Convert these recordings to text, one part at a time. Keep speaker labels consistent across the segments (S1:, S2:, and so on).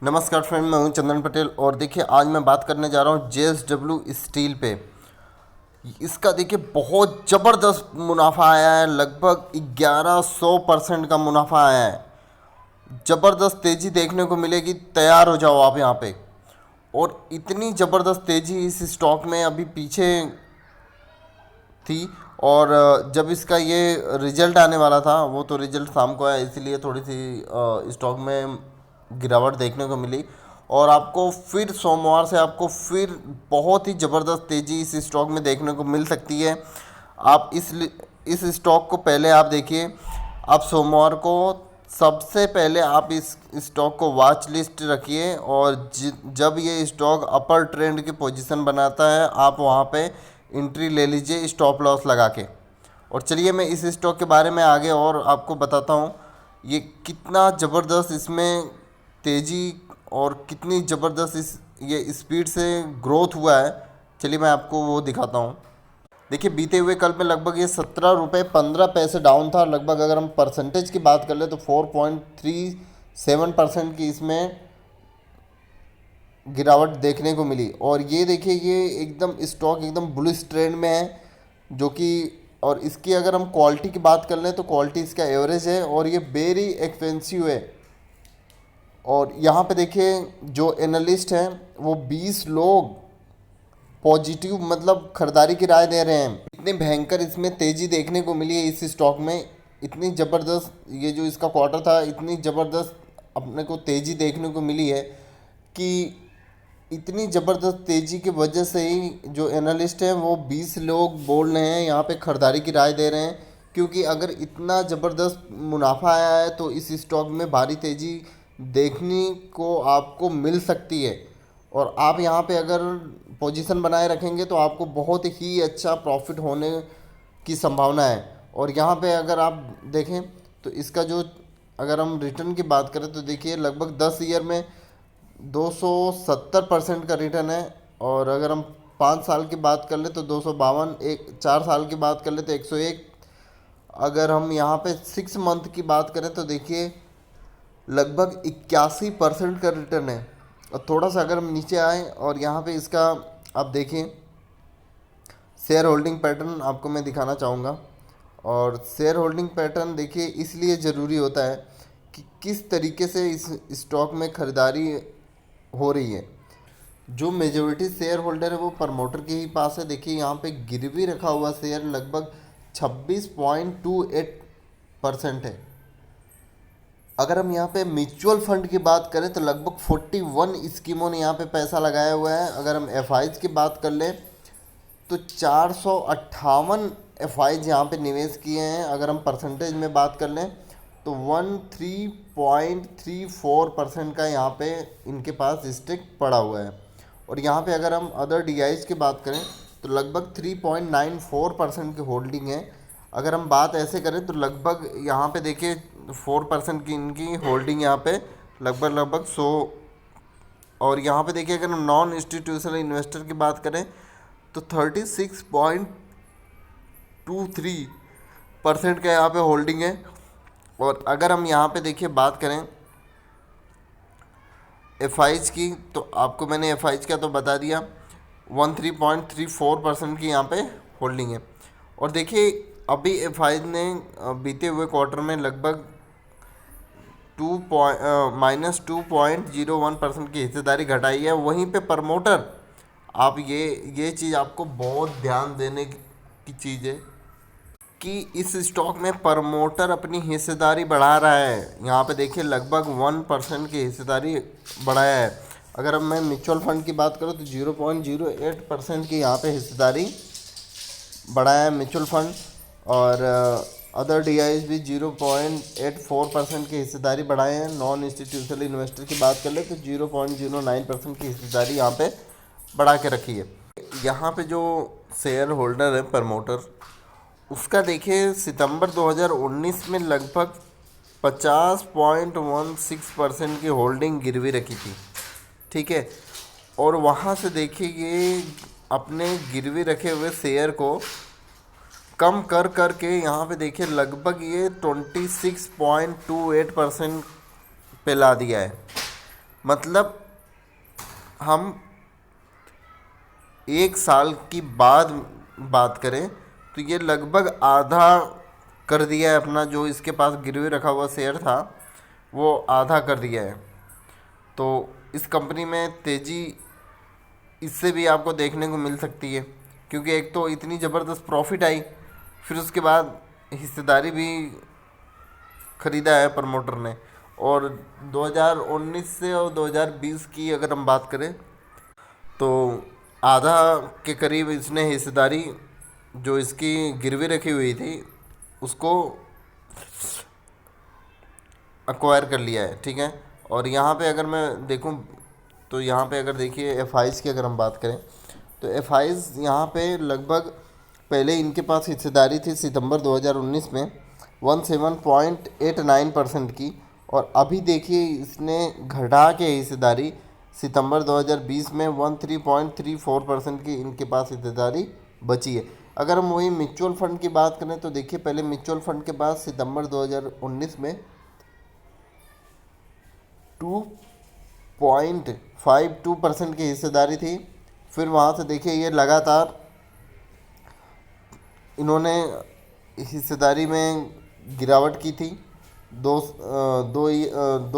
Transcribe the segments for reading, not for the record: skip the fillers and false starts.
S1: नमस्कार फ्रेंड, मैं हूं चंदन पटेल और देखिए आज मैं बात करने जा रहा हूं जेएसडब्ल्यू स्टील पे। इसका देखिए बहुत ज़बरदस्त मुनाफा आया है, लगभग 1100% का मुनाफा आया है। ज़बरदस्त तेज़ी देखने को मिलेगी, तैयार हो जाओ आप यहाँ पे। और इतनी ज़बरदस्त तेज़ी इस स्टॉक में अभी पीछे थी। और जब इसका ये रिजल्ट आने वाला था, वो तो रिजल्ट शाम को आया, इसीलिए थोड़ी सी स्टॉक में गिरावट देखने को मिली। और आपको फिर सोमवार से आपको फिर बहुत ही ज़बरदस्त तेज़ी इस स्टॉक में देखने को मिल सकती है। आप इस स्टॉक को पहले आप देखिए। आप सोमवार को सबसे पहले आप इस स्टॉक को वॉच लिस्ट रखिए, और जब ये स्टॉक अपर ट्रेंड की पोजीशन बनाता है, आप वहाँ पे एंट्री ले लीजिए स्टॉप लॉस लगा के। और चलिए मैं इस स्टॉक के बारे में आगे और आपको बताता हूँ ये कितना ज़बरदस्त इसमें तेज़ी और कितनी ज़बरदस्त ये स्पीड से ग्रोथ हुआ है। चलिए मैं आपको वो दिखाता हूँ। देखिए बीते हुए कल में लगभग ये 17 रुपये 15 पैसे डाउन था। लगभग अगर हम परसेंटेज की बात कर ले तो 4.37% की इसमें गिरावट देखने को मिली। और ये देखिए ये एकदम स्टॉक एकदम बुलिश ट्रेंड में है, जो कि और इसकी अगर हम क्वालिटी की बात कर लें तो क्वालिटी इसका एवरेज है और ये वेरी एक्सपेंसिव है। और यहाँ पे देखिए जो एनालिस्ट हैं वो 20 लोग पॉजिटिव मतलब खरीदारी की राय दे रहे हैं। इतनी भयंकर इसमें तेज़ी देखने को मिली है इस स्टॉक में। इतनी ज़बरदस्त ये जो इसका क्वार्टर था, इतनी ज़बरदस्त अपने को तेज़ी देखने को मिली है कि इतनी ज़बरदस्त तेज़ी की वजह से ही जो एनालिस्ट हैं वो 20 लोग बोल रहे हैं, यहाँ पे खरीदारी की राय दे रहे हैं। क्योंकि अगर इतना ज़बरदस्त मुनाफा आया है तो इस स्टॉक में भारी तेज़ी देखने को आपको मिल सकती है। और आप यहाँ पे अगर पोजीशन बनाए रखेंगे तो आपको बहुत ही अच्छा प्रॉफिट होने की संभावना है। और यहाँ पे अगर आप देखें तो इसका जो अगर हम रिटर्न की बात करें तो देखिए लगभग 10 ईयर में 270% का रिटर्न है। और अगर हम 5 साल की बात कर ले तो 252, एक 4 साल की बात कर ले तो 101। अगर हम यहाँ पे 6 मंथ की बात करें तो देखिए लगभग 81% का रिटर्न है। और थोड़ा सा अगर हम नीचे आए और यहाँ पे इसका आप देखें शेयर होल्डिंग पैटर्न आपको मैं दिखाना चाहूँगा। और शेयर होल्डिंग पैटर्न देखिए इसलिए ज़रूरी होता है कि किस तरीके से इस स्टॉक में ख़रीदारी हो रही है। जो मेजोरिटी शेयर होल्डर है वो प्रमोटर के ही पास है। देखिए यहाँ पे गिरवी रखा हुआ शेयर लगभग 26.28% है। अगर हम यहाँ पे म्यूचुअल फंड की बात करें तो लगभग 41 स्कीमों ने यहाँ पे पैसा लगाया हुआ है। अगर हम एफ की बात कर लें तो 458 एफ यहाँ पे निवेश किए हैं। अगर हम परसेंटेज में बात कर लें तो 13.34% का यहाँ पे इनके पास स्टेक पड़ा हुआ है। और यहाँ पे अगर हम अदर डी की बात करें तो लगभग 3.94% की होल्डिंग है। अगर हम बात ऐसे करें तो लगभग यहाँ पे देखिए 4% की इनकी होल्डिंग यहाँ पे लगभग 100। और यहाँ पे देखिए अगर हम नॉन इंस्टीट्यूशनल इन्वेस्टर की बात करें तो 36.23% का यहाँ पे होल्डिंग है। और अगर हम यहाँ पे देखिए बात करें एफ की तो आपको मैंने एफ का तो बता दिया, 13.34% की यहाँ पे होल्डिंग है। और देखिए अभी एफ ने बीते हुए क्वार्टर में लगभग -2.01% की हिस्सेदारी घटाई है। वहीं पे प्रमोटर आप ये चीज़ आपको बहुत ध्यान देने की चीज़ है कि इस स्टॉक में प्रमोटर अपनी हिस्सेदारी बढ़ा रहा है। यहाँ पे देखिए लगभग 1% की हिस्सेदारी बढ़ाया है। अगर अब मैं म्यूचुअल फंड की बात करूँ तो 0.08% की यहाँ पे हिस्सेदारी बढ़ाया है म्यूचुअल फंड। और अदर डी भी 0.84% की हिस्सेदारी बढ़ाए हैं। नॉन इंस्टीट्यूशनल इन्वेस्टर की बात कर ले तो 0.09% की हिस्सेदारी यहाँ पे बढ़ा के रखी है। यहाँ पे जो शेयर होल्डर है प्रमोटर, उसका देखिए सितंबर 2019 में लगभग 50.16% की होल्डिंग गिरवी रखी थी, ठीक है। और वहाँ से देखिए ये अपने गिरवी रखे हुए शेयर को कम कर के यहाँ पे देखिए लगभग ये 26.28% पे ला दिया है। मतलब हम एक साल की बाद बात करें तो ये लगभग आधा कर दिया है अपना, जो इसके पास गिरवी रखा हुआ शेयर था वो आधा कर दिया है। तो इस कंपनी में तेज़ी इससे भी आपको देखने को मिल सकती है, क्योंकि एक तो इतनी ज़बरदस्त प्रॉफिट आई, फिर उसके बाद हिस्सेदारी भी खरीदा है प्रमोटर ने। और 2019 से और 2020 की अगर हम बात करें तो आधा के करीब इसने हिस्सेदारी जो इसकी गिरवी रखी हुई थी उसको अक्वायर कर लिया है, ठीक है। और यहाँ पे अगर मैं देखूँ तो यहाँ पे अगर देखिए एफ आईज़ की अगर हम बात करें तो एफ आईज़ यहाँ पे लगभग पहले इनके पास हिस्सेदारी थी सितंबर 2019 में 17.89% की, और अभी देखिए इसने घटा के हिस्सेदारी सितंबर 2020 में 13.34% की इनके पास हिस्सेदारी बची है। अगर हम वही म्यूचुअल फंड की बात करें तो देखिए पहले म्यूचुअल फंड के पास सितंबर 2019 में 2.52% की हिस्सेदारी थी। फिर वहाँ से देखिए ये लगातार इन्होंने हिस्सेदारी में गिरावट की थी दो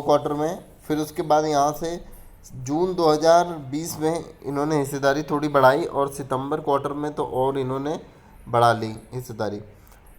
S1: क्वार्टर में। फिर उसके बाद यहाँ से जून 2020 में इन्होंने हिस्सेदारी थोड़ी बढ़ाई और सितंबर क्वार्टर में तो और इन्होंने बढ़ा ली हिस्सेदारी।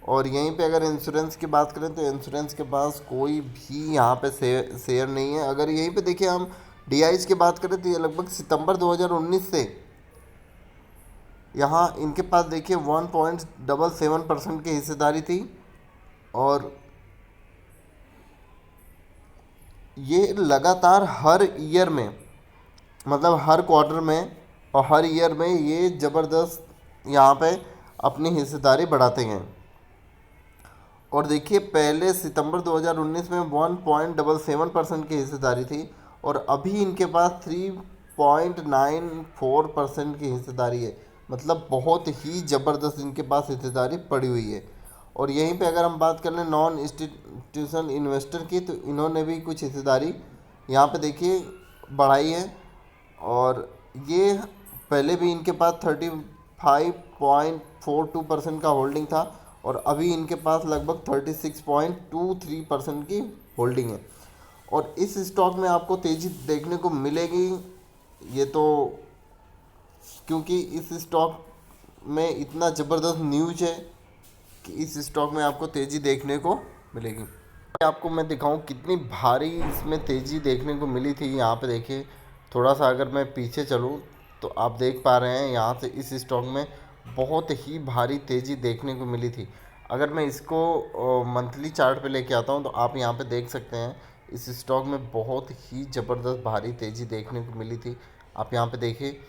S1: और यहीं पे अगर इंश्योरेंस की बात करें तो इंश्योरेंस के पास कोई भी यहाँ पे शेयर नहीं है। अगर यहीं पे देखिए हम डीआईज की बात करें तो ये लगभग सितंबर 2019 से यहाँ इनके पास देखिए 1.77% की हिस्सेदारी थी, और ये लगातार हर ईयर में मतलब हर क्वार्टर में और हर ईयर में ये ज़बरदस्त यहाँ पे अपनी हिस्सेदारी बढ़ाते हैं। और देखिए पहले सितंबर 2019 में 1.77% की हिस्सेदारी थी और अभी इनके पास 3.94% की हिस्सेदारी है। मतलब बहुत ही ज़बरदस्त इनके पास हिस्सेदारी पड़ी हुई है। और यहीं पे अगर हम बात कर लें नॉन इंस्टीट्यूशन इन्वेस्टर की तो इन्होंने भी कुछ हिस्सेदारी यहाँ पे देखिए बढ़ाई है, और ये पहले भी इनके पास 35.42% का होल्डिंग था और अभी इनके पास लगभग 36.23% की होल्डिंग है। और इस स्टॉक में आपको तेज़ी देखने को मिलेगी ये तो, क्योंकि इस स्टॉक में इतना ज़बरदस्त न्यूज है कि इस स्टॉक में आपको तेज़ी देखने को मिलेगी। आपको मैं दिखाऊं कितनी भारी इसमें तेज़ी देखने को मिली थी। यहाँ पे देखिए थोड़ा सा अगर मैं पीछे चलूँ तो आप देख पा रहे हैं यहाँ से इस स्टॉक में बहुत ही भारी तेज़ी देखने को मिली थी। अगर मैं इसको मंथली चार्ट पे लेके आता हूँ तो आप यहाँ पे देख सकते हैं इस स्टॉक में बहुत ही ज़बरदस्त भारी तेज़ी देखने को मिली थी। आप यहाँ पे देखिए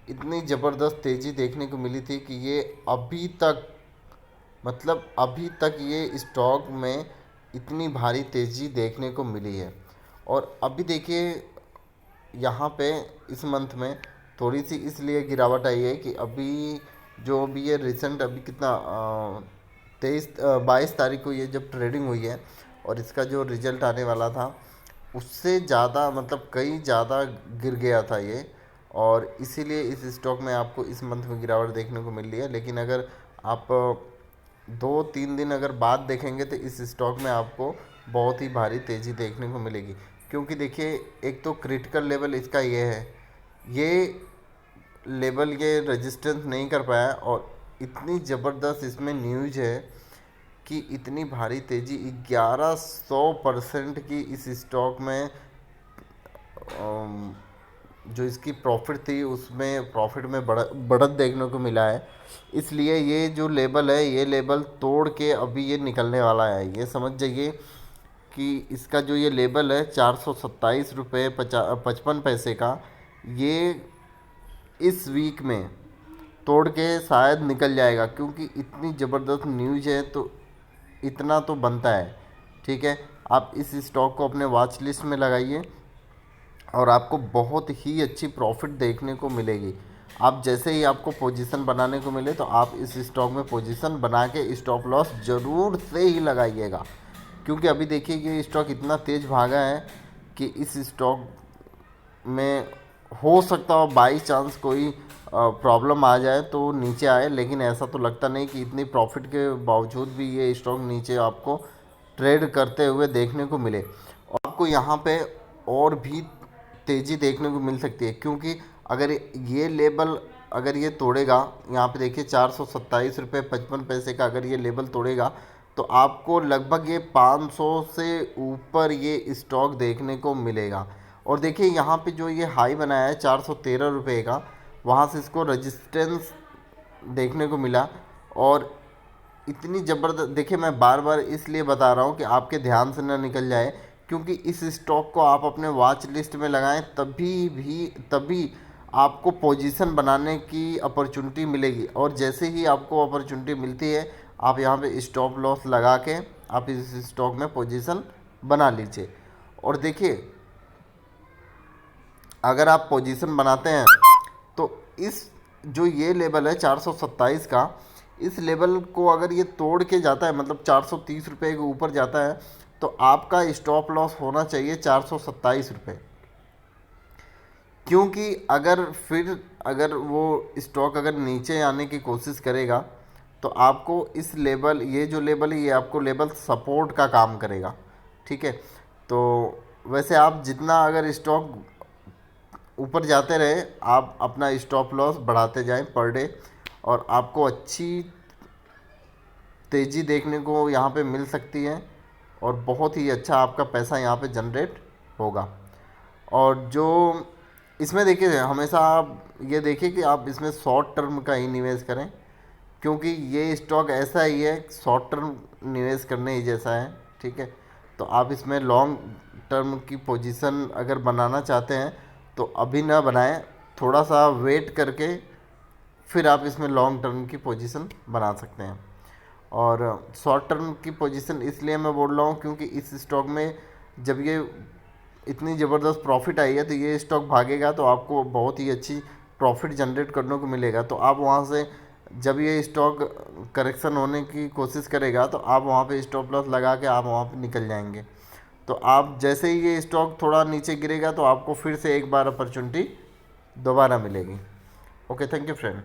S1: इतनी ज़बरदस्त तेज़ी देखने को मिली थी कि ये अभी तक मतलब अभी तक ये स्टॉक में इतनी भारी तेज़ी देखने को मिली है। और अभी देखिए यहाँ पे इस मंथ में थोड़ी सी इसलिए गिरावट आई है कि अभी जो भी ये रिसेंट अभी कितना 22 तारीख को ये जब ट्रेडिंग हुई है और इसका जो रिज़ल्ट आने वाला था उससे ज़्यादा मतलब कई ज़्यादा गिर गया था ये, और इसीलिए इस स्टॉक में आपको इस मंथ में गिरावट देखने को मिल रही है। लेकिन अगर आप 2-3 दिन अगर बाद देखेंगे तो इस स्टॉक में आपको बहुत ही भारी तेज़ी देखने को मिलेगी, क्योंकि देखिए एक तो क्रिटिकल लेवल इसका ये है, ये लेवल ये रेजिस्टेंस नहीं कर पाया और इतनी ज़बरदस्त इसमें न्यूज है कि इतनी भारी तेज़ी 1100% की इस स्टॉक में जो इसकी प्रॉफिट थी उसमें प्रॉफिट में बढ़त देखने को मिला है। इसलिए ये जो लेवल है ये लेवल तोड़ के अभी ये निकलने वाला है। ये समझ जाइए कि इसका जो ये लेवल है 427 रुपये 55 पैसे का, ये इस वीक में तोड़ के शायद निकल जाएगा, क्योंकि इतनी ज़बरदस्त न्यूज़ है तो इतना तो बनता है। ठीक है, आप इस स्टॉक को अपने वॉच लिस्ट में लगाइए और आपको बहुत ही अच्छी प्रॉफिट देखने को मिलेगी। आप जैसे ही आपको पोजीशन बनाने को मिले तो आप इस स्टॉक में पोजीशन बना के स्टॉप लॉस ज़रूर से ही लगाइएगा, क्योंकि अभी देखिए कि स्टॉक इतना तेज़ भागा है कि इस स्टॉक में हो सकता हो बाई चांस कोई प्रॉब्लम आ जाए तो नीचे आए, लेकिन ऐसा तो लगता नहीं कि इतनी प्रॉफिट के बावजूद भी ये स्टॉक नीचे आपको ट्रेड करते हुए देखने को मिले। और आपको यहाँ पे और भी तेज़ी देखने को मिल सकती है, क्योंकि अगर ये लेवल अगर ये तोड़ेगा, यहाँ पे देखिए 427 रुपये 55 पैसे का अगर ये लेवल तोड़ेगा तो आपको लगभग ये 500 से ऊपर ये स्टॉक देखने को मिलेगा। और देखिए यहाँ पे जो ये हाई बनाया है 413 रुपये का, वहाँ से इसको रेजिस्टेंस देखने को मिला। और इतनी ज़बरदस्त, देखिए मैं बार बार इसलिए बता रहा हूँ कि आपके ध्यान से ना निकल जाए, क्योंकि इस स्टॉक को आप अपने वॉच लिस्ट में लगाएं तभी आपको पोजीशन बनाने की अपॉर्चुनिटी मिलेगी। और जैसे ही आपको अपॉर्चुनिटी मिलती है आप यहाँ पे स्टॉप लॉस लगा के आप इस स्टॉक में पोजीशन बना लीजिए। और देखिए अगर आप पोजीशन बनाते हैं तो इस जो ये लेवल है 427 का, इस लेवल को अगर ये तोड़ के जाता है, मतलब 430 रुपये के ऊपर जाता है, तो आपका स्टॉप लॉस होना चाहिए 427 रुपये। क्योंकि अगर वो स्टॉक अगर नीचे आने की कोशिश करेगा तो आपको इस लेवल, ये जो लेवल है ये आपको लेवल सपोर्ट का काम करेगा। ठीक है, तो वैसे आप जितना अगर स्टॉक ऊपर जाते रहे आप अपना स्टॉप लॉस बढ़ाते जाएं पर डे, और आपको अच्छी तेज़ी देखने को यहाँ पे मिल सकती है और बहुत ही अच्छा आपका पैसा यहाँ पे जनरेट होगा। और जो इसमें देखिए हमेशा आप ये देखिए कि आप इसमें शॉर्ट टर्म का ही निवेश करें, क्योंकि ये स्टॉक ऐसा ही है, शॉर्ट टर्म निवेश करने ही जैसा है। ठीक है, तो आप इसमें लॉन्ग टर्म की पोजीशन अगर बनाना चाहते हैं तो अभी ना बनाएं, थोड़ा सा वेट करके फिर आप इसमें लॉन्ग टर्म की पोजीशन बना सकते हैं। और शॉर्ट टर्म की पोजीशन इसलिए मैं बोल रहा हूँ क्योंकि इस स्टॉक में जब ये इतनी ज़बरदस्त प्रॉफिट आई है तो ये स्टॉक भागेगा तो आपको बहुत ही अच्छी प्रॉफिट जनरेट करने को मिलेगा। तो आप वहाँ से जब ये स्टॉक करेक्शन होने की कोशिश करेगा तो आप वहाँ पे स्टॉप लॉस लगा के आप वहाँ पे निकल जाएंगे। तो आप जैसे ही ये स्टॉक थोड़ा नीचे गिरेगा तो आपको फिर से एक बार अपॉर्चुनिटी दोबारा मिलेगी। Okay, thank you friend.